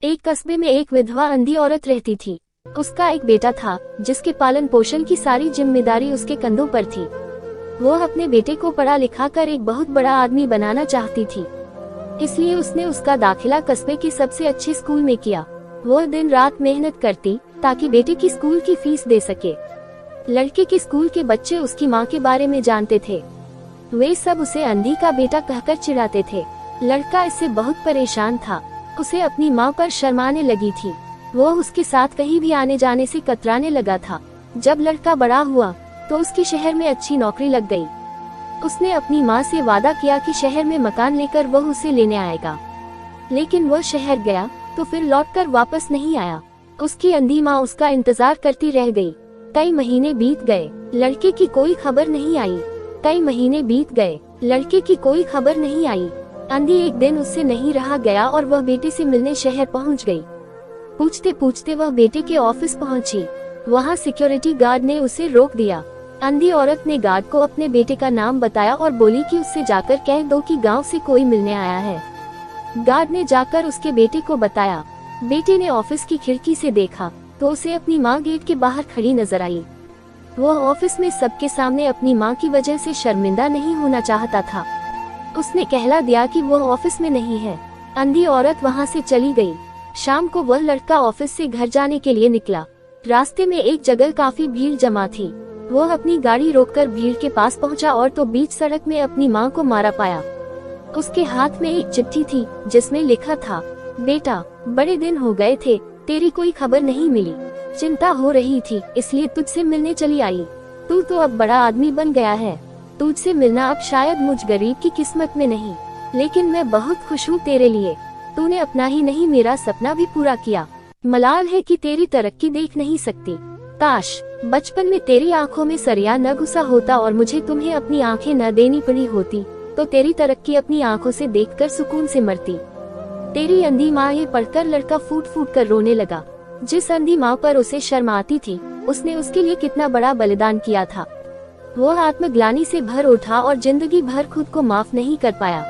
एक कस्बे में एक विधवा अंधी औरत रहती थी। उसका एक बेटा था जिसके पालन पोषण की सारी जिम्मेदारी उसके कंधों पर थी। वो अपने बेटे को पढ़ा लिखा कर एक बहुत बड़ा आदमी बनाना चाहती थी, इसलिए उसने उसका दाखिला कस्बे के सबसे अच्छे स्कूल में किया। वो दिन रात मेहनत करती ताकि बेटे की स्कूल की फीस दे सके। लड़के के स्कूल के बच्चे उसकी माँ के बारे में जानते थे। वे सब उसे अंधी का बेटा कहकर चिढ़ाते थे। लड़का इससे बहुत परेशान था। उसे अपनी माँ पर शर्माने लगी थी। वो उसके साथ कहीं भी आने जाने से कतराने लगा था। जब लड़का बड़ा हुआ तो उसके शहर में अच्छी नौकरी लग गई। उसने अपनी माँ से वादा किया कि शहर में मकान लेकर वो उसे लेने आएगा, लेकिन वो शहर गया तो फिर लौटकर वापस नहीं आया। उसकी अंधी माँ उसका इंतजार करती रह गई। कई महीने बीत गए, लड़के की कोई खबर नहीं आई। कई महीने बीत गए, लड़के की कोई खबर नहीं आई। अंधी एक दिन उससे नहीं रहा गया और वह बेटे से मिलने शहर पहुंच गई। पूछते पूछते वह बेटे के ऑफिस पहुंची। वहां सिक्योरिटी गार्ड ने उसे रोक दिया। अंधी औरत ने गार्ड को अपने बेटे का नाम बताया और बोली कि उससे जाकर कह दो कि गांव से कोई मिलने आया है। गार्ड ने जाकर उसके बेटे को बताया। बेटे ने ऑफिस की खिड़की से देखा तो उसे अपनी माँ गेट के बाहर खड़ी नजर आई। वो ऑफिस में सबके सामने अपनी माँ की वजह से शर्मिंदा नहीं होना चाहता था। उसने कहला दिया कि वो ऑफिस में नहीं है। अंधी औरत वहाँ से चली गई। शाम को वह लड़का ऑफिस से घर जाने के लिए निकला। रास्ते में एक जगह काफी भीड़ जमा थी। वो अपनी गाड़ी रोककर भीड़ के पास पहुंचा और तो बीच सड़क में अपनी माँ को मारा पाया। उसके हाथ में एक चिट्ठी थी जिसमें लिखा था, बेटा, बड़े दिन हो गए थे, तेरी कोई खबर नहीं मिली। चिंता हो रही थी इसलिए तुझसे मिलने चली आई। तू तो अब बड़ा आदमी बन गया है। तुझसे मिलना अब शायद मुझ गरीब की किस्मत में नहीं, लेकिन मैं बहुत खुश हूँ तेरे लिए। तूने अपना ही नहीं मेरा सपना भी पूरा किया। मलाल है कि तेरी तरक्की देख नहीं सकती। काश बचपन में तेरी आंखों में सरिया न घुसा होता और मुझे तुम्हें अपनी आंखें न देनी पड़ी होती, तो तेरी तरक्की अपनी आंखों से देखकर सुकून से मरती। तेरी अंधी माँ, ये पढ़कर लड़का फूट फूट कर रोने लगा। जिस अंधी माँ पर उसे शर्म आती थी, उसने उसके लिए कितना बड़ा बलिदान किया था। वो आत्मग्लानि से भर उठा और जिंदगी भर खुद को माफ नहीं कर पाया।